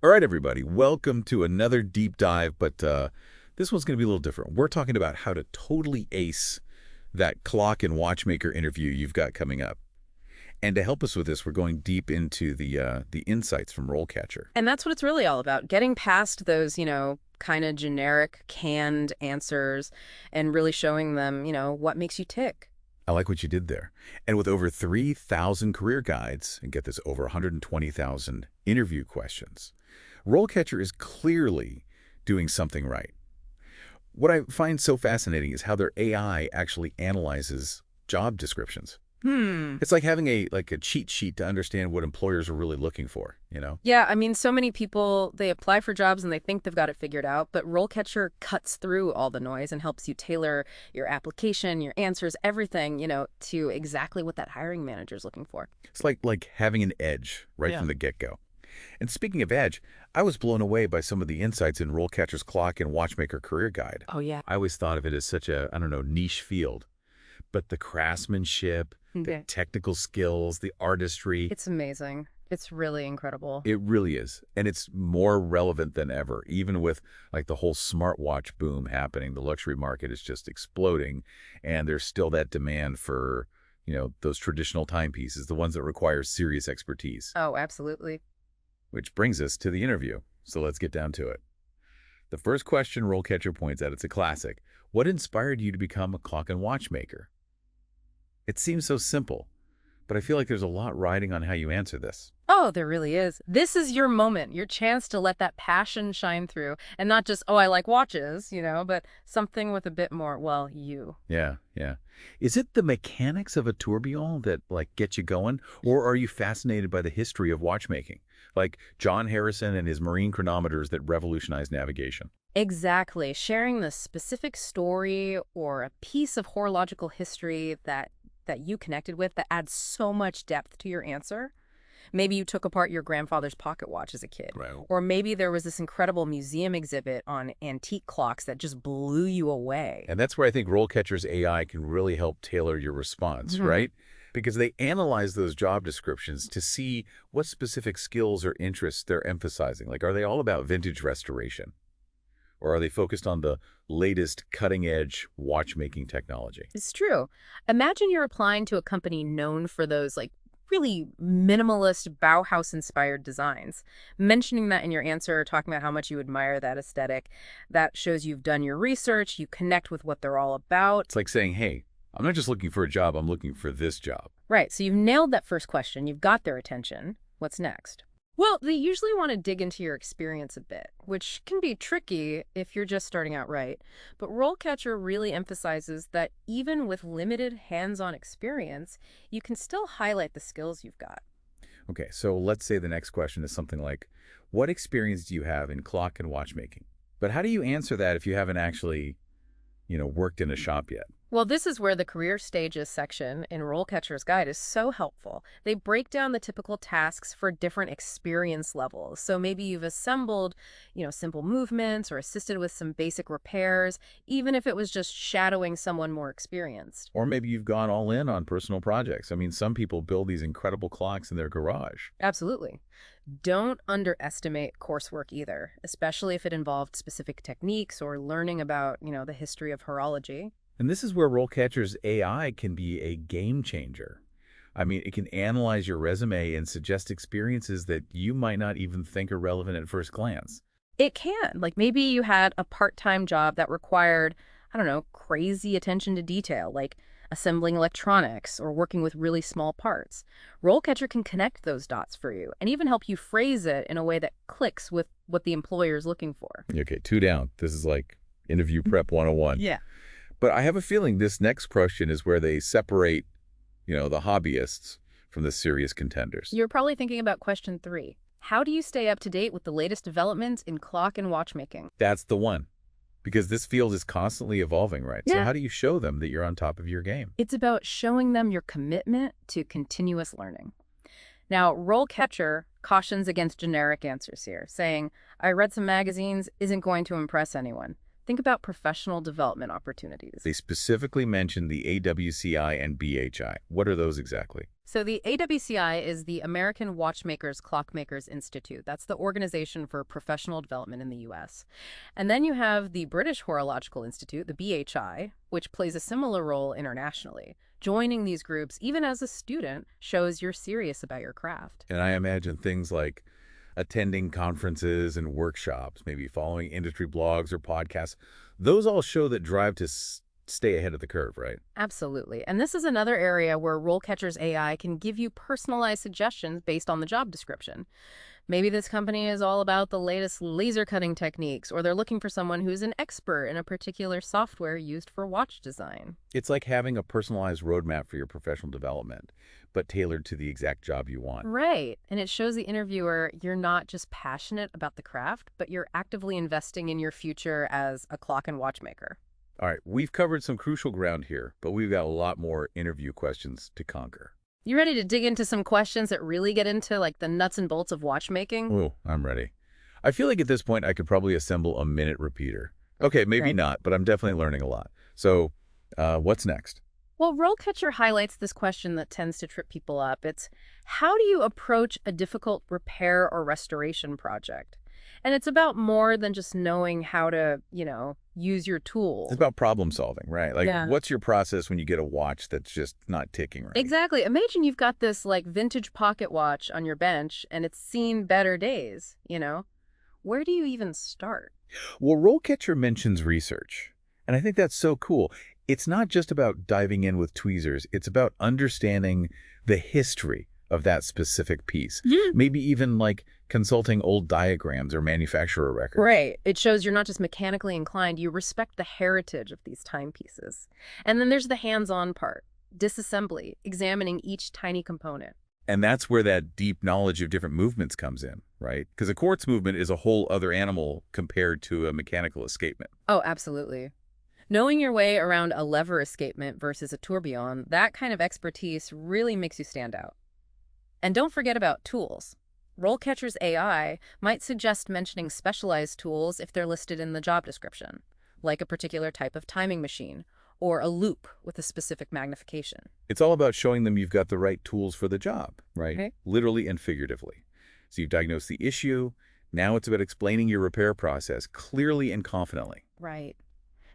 All right, everybody, welcome to another deep dive, but this one's going to be a little different. We're talking about how to totally ace that clock and watchmaker interview you've got coming up. And to help us with this, we're going deep into the insights from RoleCatcher. And that's what it's really all about, getting past those, kind of generic, canned answers and really showing them, what makes you tick. I like what you did there. And with over 3,000 career guides, and get this, over 120,000 interview questions, RoleCatcher is clearly doing something right. What I find so fascinating is how their AI actually analyzes job descriptions. It's like having a cheat sheet to understand what employers are really looking for. Yeah, I mean, so many people, they apply for jobs and they think they've got it figured out, but RoleCatcher cuts through all the noise and helps you tailor your application, your answers, everything, to exactly what that hiring manager's looking for. It's like having an edge right Yeah. from the get-go. And speaking of edge, I was blown away by some of the insights in RoleCatcher's Clock and Watchmaker Career Guide. Oh, yeah. I always thought of it as such a, I don't know, niche field. But the craftsmanship, the Yeah. technical skills, the artistry, It's amazing. It's really incredible. it really is. And it's more relevant than ever, even with like the whole smartwatch boom happening. The luxury market is just exploding, and there's still that demand for, those traditional timepieces, the ones that require serious expertise. Oh, absolutely. Which brings us to the interview. So let's get down to it. The first question RoleCatcher points out, it's a classic. What inspired you to become a clock and watchmaker? It seems so simple, but I feel like there's a lot riding on how you answer this. Oh, there really is. This is your moment, your chance to let that passion shine through and not just, oh, I like watches, but something with a bit more, well, you. Yeah, yeah. Is it the mechanics of a tourbillon that get you going, or are you fascinated by the history of watchmaking, like John Harrison and his marine chronometers that revolutionized navigation? Exactly. Sharing the specific story or a piece of horological history that you connected with that adds so much depth to your answer. Maybe you took apart your grandfather's pocket watch as a kid. Right. Or maybe there was this incredible museum exhibit on antique clocks that just blew you away. And that's where I think RoleCatcher's AI can really help tailor your response, right? Because they analyze those job descriptions to see what specific skills or interests they're emphasizing. Like, are they all about vintage restoration? Or are they focused on the latest cutting-edge watchmaking technology? It's true. Imagine you're applying to a company known for those really minimalist Bauhaus-inspired designs. Mentioning that in your answer, talking about how much you admire that aesthetic, that shows you've done your research, you connect with what they're all about. It's like saying, hey, I'm not just looking for a job, I'm looking for this job. Right, so you've nailed that first question, you've got their attention. What's next? Well, they usually want to dig into your experience a bit, which can be tricky if you're just starting out right. But RoleCatcher really emphasizes that even with limited hands-on experience, you can still highlight the skills you've got. Okay, so let's say the next question is something like, what experience do you have in clock and watchmaking? But how do you answer that if you haven't actually, worked in a shop yet? Well, this is where the career stages section in RoleCatcher's guide is so helpful. They break down the typical tasks for different experience levels. So maybe you've assembled, simple movements or assisted with some basic repairs, even if it was just shadowing someone more experienced. Or maybe you've gone all in on personal projects. I mean, some people build these incredible clocks in their garage. Absolutely. Don't underestimate coursework either, especially if it involved specific techniques or learning about, the history of horology. And this is where RoleCatcher's AI can be a game changer. I mean, it can analyze your resume and suggest experiences that you might not even think are relevant at first glance. It can. Like maybe you had a part-time job that required, I don't know, crazy attention to detail, like assembling electronics or working with really small parts. RoleCatcher can connect those dots for you and even help you phrase it in a way that clicks with what the employer is looking for. Okay, two down. This is like interview prep 101. Yeah. But I have a feeling this next question is where they separate, the hobbyists from the serious contenders. You're probably thinking about question 3. How do you stay up to date with the latest developments in clock and watchmaking? That's the one. Because this field is constantly evolving, right? So Yeah. how do you show them that you're on top of your game? It's about showing them your commitment to continuous learning. Now, RoleCatcher cautions against generic answers here, saying, I read some magazines isn't going to impress anyone. Think about professional development opportunities. They specifically mentioned the AWCI and BHI. What are those exactly? So the AWCI is the American Watchmakers Clockmakers Institute. That's the organization for professional development in the U.S. And then you have the British Horological Institute, the BHI, which plays a similar role internationally. Joining these groups, even as a student, shows you're serious about your craft. And I imagine things like attending conferences and workshops, maybe following industry blogs or podcasts, those all show that drive to stay ahead of the curve, right? Absolutely. And this is another area where RoleCatcher's AI can give you personalized suggestions based on the job description. Maybe this company is all about the latest laser cutting techniques, or they're looking for someone who's an expert in a particular software used for watch design. It's like having a personalized roadmap for your professional development, but tailored to the exact job you want. Right. And it shows the interviewer you're not just passionate about the craft, but you're actively investing in your future as a clock and watchmaker. All right, we've covered some crucial ground here, but we've got a lot more interview questions to conquer. You ready to dig into some questions that really get into like the nuts and bolts of watchmaking? Oh, I'm ready. I feel like at this point I could probably assemble a minute repeater. Okay, maybe Right. not, but I'm definitely learning a lot. So, what's next? Well, RoleCatcher highlights this question that tends to trip people up. It's how do you approach a difficult repair or restoration project? And it's about more than just knowing how to, use your tool. It's about problem solving, right? Like, Yeah. what's your process when you get a watch that's just not ticking right? Exactly. Imagine you've got this like vintage pocket watch on your bench and it's seen better days. Where do you even start? Well, RoleCatcher mentions research, and I think that's so cool. It's not just about diving in with tweezers. It's about understanding the history of that specific piece. Yeah. Maybe even like consulting old diagrams or manufacturer records. Right. It shows you're not just mechanically inclined, you respect the heritage of these timepieces. And then there's the hands-on part, disassembly, examining each tiny component. And that's where that deep knowledge of different movements comes in, right? Because a quartz movement is a whole other animal compared to a mechanical escapement. Oh, absolutely. Knowing your way around a lever escapement versus a tourbillon, that kind of expertise really makes you stand out. And don't forget about tools. RoleCatcher's AI might suggest mentioning specialized tools if they're listed in the job description, like a particular type of timing machine or a loop with a specific magnification. It's all about showing them you've got the right tools for the job, right? Okay. Literally and figuratively. So you've diagnosed the issue. Now it's about explaining your repair process clearly and confidently. Right.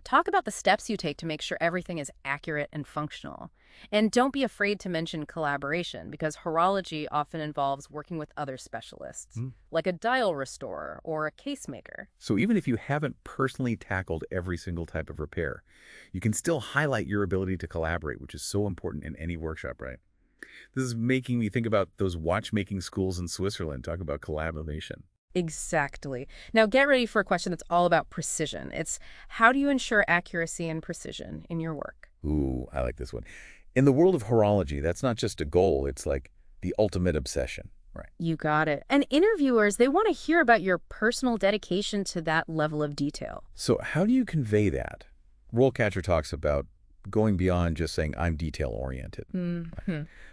Talk about the steps you take to make sure everything is accurate and functional. And don't be afraid to mention collaboration, because horology often involves working with other specialists, like a dial restorer or a case maker. So even if you haven't personally tackled every single type of repair, you can still highlight your ability to collaborate, which is so important in any workshop, right? This is making me think about those watchmaking schools in Switzerland. Talk about collaboration. Exactly. Now get ready for a question that's all about precision. It's how do you ensure accuracy and precision in your work? Ooh, I like this one. In the world of horology, that's not just a goal. It's like the ultimate obsession, right? You got it. And interviewers, they want to hear about your personal dedication to that level of detail. So how do you convey that? RoleCatcher talks about going beyond just saying, I'm detail-oriented.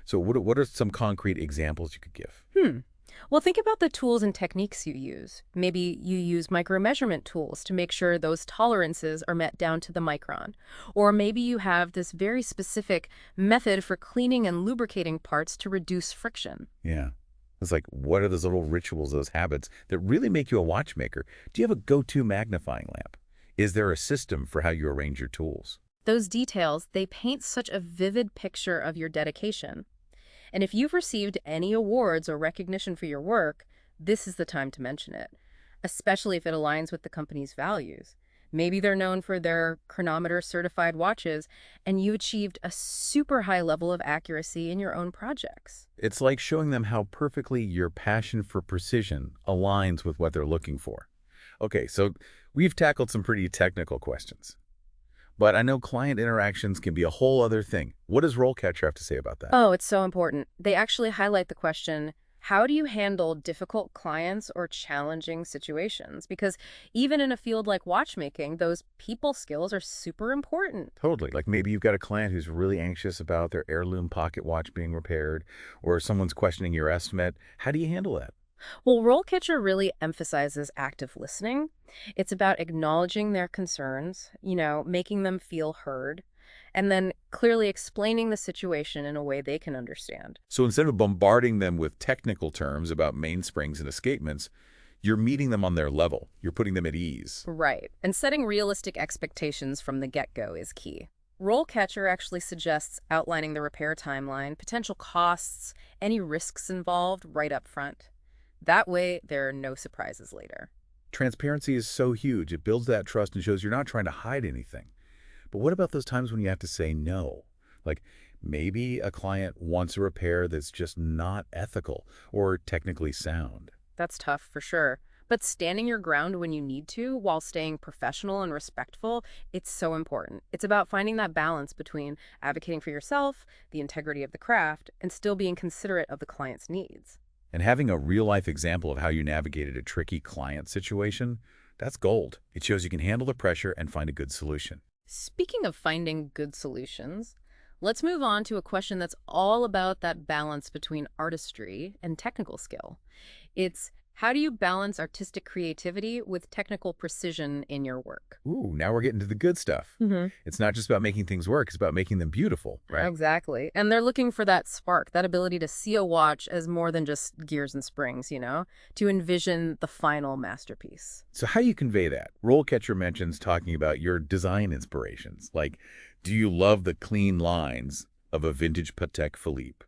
So what are some concrete examples you could give? Well, think about the tools and techniques you use. Maybe you use micromeasurement tools to make sure those tolerances are met down to the micron. Or maybe you have this very specific method for cleaning and lubricating parts to reduce friction. Yeah. It's like, what are those little rituals, those habits that really make you a watchmaker? Do you have a go-to magnifying lamp? Is there a system for how you arrange your tools? Those details, they paint such a vivid picture of your dedication. And if you've received any awards or recognition for your work, this is the time to mention it, especially if it aligns with the company's values. Maybe they're known for their chronometer-certified watches, and you achieved a super high level of accuracy in your own projects. It's like showing them how perfectly your passion for precision aligns with what they're looking for. Okay, so we've tackled some pretty technical questions. But I know client interactions can be a whole other thing. What does RoleCatcher have to say about that? Oh, it's so important. They actually highlight the question, how do you handle difficult clients or challenging situations? Because even in a field like watchmaking, those people skills are super important. Totally. Like maybe you've got a client who's really anxious about their heirloom pocket watch being repaired, or someone's questioning your estimate. How do you handle that? Well, RoleCatcher really emphasizes active listening. It's about acknowledging their concerns, making them feel heard, and then clearly explaining the situation in a way they can understand. So instead of bombarding them with technical terms about mainsprings and escapements, you're meeting them on their level. You're putting them at ease. Right, and setting realistic expectations from the get-go is key. RoleCatcher actually suggests outlining the repair timeline, potential costs, any risks involved right up front. That way, there are no surprises later. Transparency is so huge. It builds that trust and shows you're not trying to hide anything. But what about those times when you have to say no? Like maybe a client wants a repair that's just not ethical or technically sound. That's tough for sure. But standing your ground when you need to while staying professional and respectful, it's so important. It's about finding that balance between advocating for yourself, the integrity of the craft, and still being considerate of the client's needs. And having a real-life example of how you navigated a tricky client situation, that's gold. It shows you can handle the pressure and find a good solution. Speaking of finding good solutions, let's move on to a question that's all about that balance between artistry and technical skill. It's how do you balance artistic creativity with technical precision in your work? Ooh, now we're getting to the good stuff. It's not just about making things work, it's about making them beautiful, right? Exactly. And they're looking for that spark, that ability to see a watch as more than just gears and springs, to envision the final masterpiece. So how do you convey that? RoleCatcher mentions talking about your design inspirations. Like, do you love the clean lines of a vintage Patek Philippe?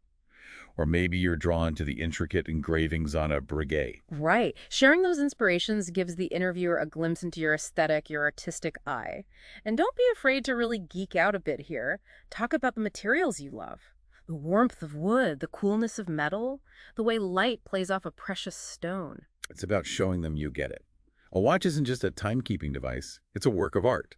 Or maybe you're drawn to the intricate engravings on a Breguet. Right. Sharing those inspirations gives the interviewer a glimpse into your aesthetic, your artistic eye. And don't be afraid to really geek out a bit here. Talk about the materials you love. The warmth of wood, the coolness of metal, the way light plays off a precious stone. It's about showing them you get it. A watch isn't just a timekeeping device, it's a work of art.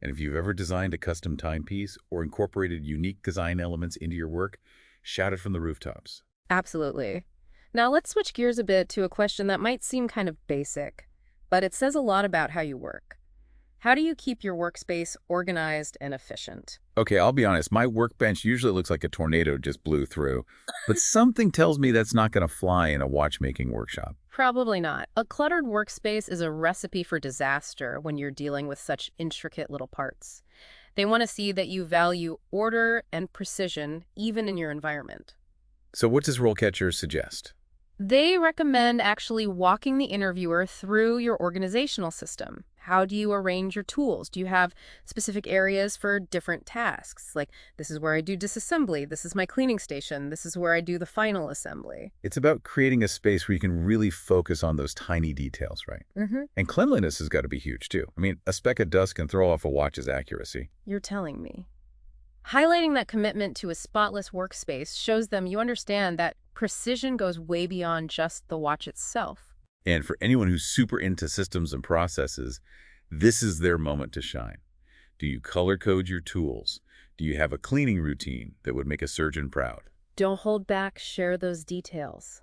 And if you've ever designed a custom timepiece or incorporated unique design elements into your work, shout it from the rooftops. Absolutely. Now let's switch gears a bit to a question that might seem kind of basic, but it says a lot about how you work. How do you keep your workspace organized and efficient? Okay, I'll be honest, my workbench usually looks like a tornado just blew through, but something tells me that's not going to fly in a watchmaking workshop. Probably not. A cluttered workspace is a recipe for disaster when you're dealing with such intricate little parts. They want to see that you value order and precision even in your environment. So what does RoleCatcher suggest? They recommend actually walking the interviewer through your organizational system. How do you arrange your tools? Do you have specific areas for different tasks? Like, this is where I do disassembly, this is my cleaning station, this is where I do the final assembly. It's about creating a space where you can really focus on those tiny details, right? And cleanliness has got to be huge, too. I mean, a speck of dust can throw off a watch's accuracy. You're telling me. Highlighting that commitment to a spotless workspace shows them you understand that precision goes way beyond just the watch itself. And for anyone who's super into systems and processes, this is their moment to shine. Do you color code your tools? Do you have a cleaning routine that would make a surgeon proud? Don't hold back, share those details.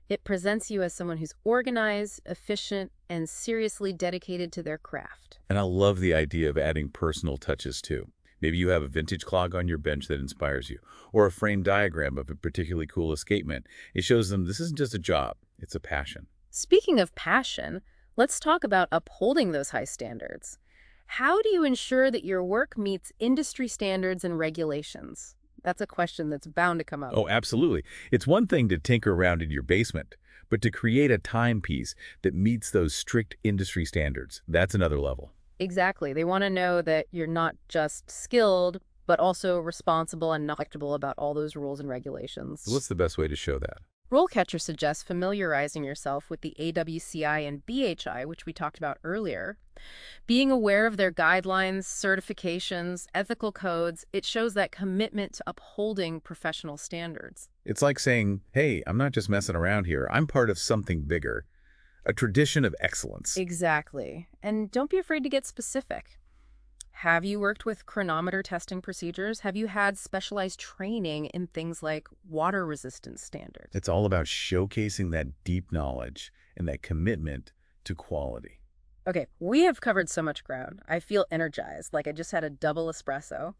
It presents you as someone who's organized, efficient, and seriously dedicated to their craft. And I love the idea of adding personal touches too. Maybe you have a vintage clock on your bench that inspires you, or a framed diagram of a particularly cool escapement. It shows them this isn't just a job, it's a passion. Speaking of passion, let's talk about upholding those high standards. How do you ensure that your work meets industry standards and regulations? That's a question that's bound to come up. Oh, absolutely. It's one thing to tinker around in your basement, but to create a timepiece that meets those strict industry standards, that's another level. Exactly. They want to know that you're not just skilled, but also responsible and knowledgeable about all those rules and regulations. What's the best way to show that? RoleCatcher suggests familiarizing yourself with the AWCI and BHI, which we talked about earlier. Being aware of their guidelines, certifications, ethical codes, it shows that commitment to upholding professional standards. It's like saying, hey, I'm not just messing around here. I'm part of something bigger, a tradition of excellence. Exactly. And don't be afraid to get specific. Have you worked with chronometer testing procedures? Have you had specialized training in things like water resistance standards? It's all about showcasing that deep knowledge and that commitment to quality. Okay, we have covered so much ground. I feel energized, like I just had a double espresso.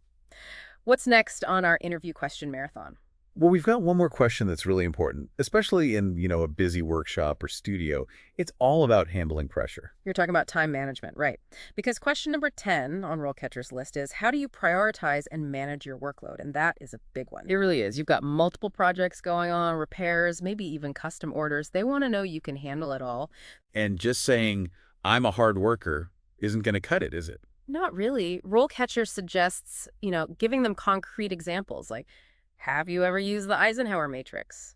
What's next on our interview question marathon? Well, we've got one more question that's really important, especially in, a busy workshop or studio. It's all about handling pressure. You're talking about time management, right? Because question number 10 on RoleCatcher's list is how do you prioritize and manage your workload? And that is a big one. It really is. You've got multiple projects going on, repairs, maybe even custom orders. They want to know you can handle it all. And just saying, I'm a hard worker isn't going to cut it, is it? Not really. RoleCatcher suggests, giving them concrete examples like, have you ever used the Eisenhower matrix?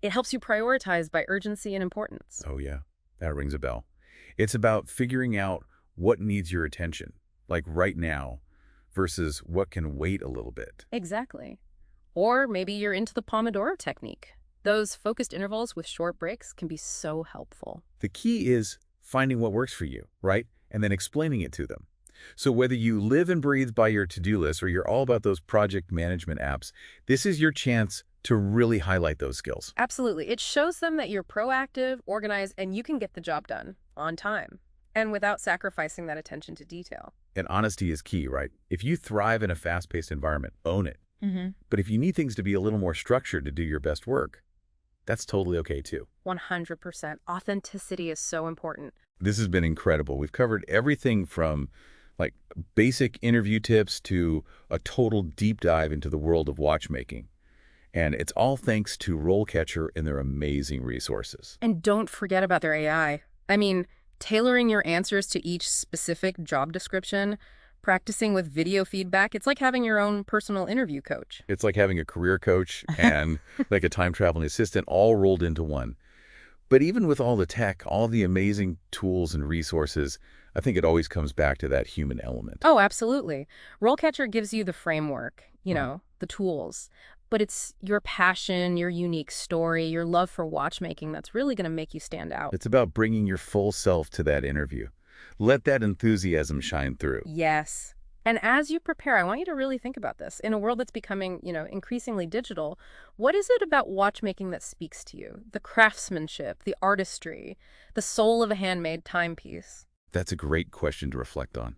It helps you prioritize by urgency and importance. Oh, yeah, that rings a bell. It's about figuring out what needs your attention, like right now, versus what can wait a little bit. Exactly. Or maybe you're into the Pomodoro technique. Those focused intervals with short breaks can be so helpful. The key is finding what works for you, right? And then explaining it to them. So whether you live and breathe by your to-do list or you're all about those project management apps, this is your chance to really highlight those skills. Absolutely. It shows them that you're proactive, organized, and you can get the job done on time and without sacrificing that attention to detail. And honesty is key, right? If you thrive in a fast-paced environment, own it. But if you need things to be a little more structured to do your best work, that's totally okay too. 100%. Authenticity is so important. This has been incredible. We've covered everything from basic interview tips to a total deep dive into the world of watchmaking. And it's all thanks to RoleCatcher and their amazing resources. And don't forget about their AI. I mean, tailoring your answers to each specific job description, practicing with video feedback, it's like having your own personal interview coach. It's like having a career coach and like a time-traveling assistant all rolled into one. But even with all the tech, all the amazing tools and resources, I think it always comes back to that human element. Oh, absolutely. RoleCatcher gives you the framework, the tools. But it's your passion, your unique story, your love for watchmaking that's really going to make you stand out. It's about bringing your full self to that interview. Let that enthusiasm shine through. Yes. And as you prepare, I want you to really think about this. In a world that's becoming, increasingly digital, what is it about watchmaking that speaks to you? The craftsmanship, the artistry, the soul of a handmade timepiece. That's a great question to reflect on.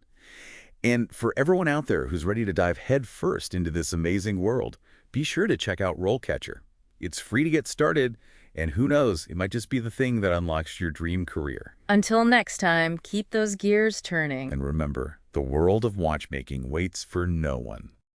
And for everyone out there who's ready to dive headfirst into this amazing world, be sure to check out RoleCatcher. It's free to get started, and who knows, it might just be the thing that unlocks your dream career. Until next time, keep those gears turning. And remember, the world of watchmaking waits for no one.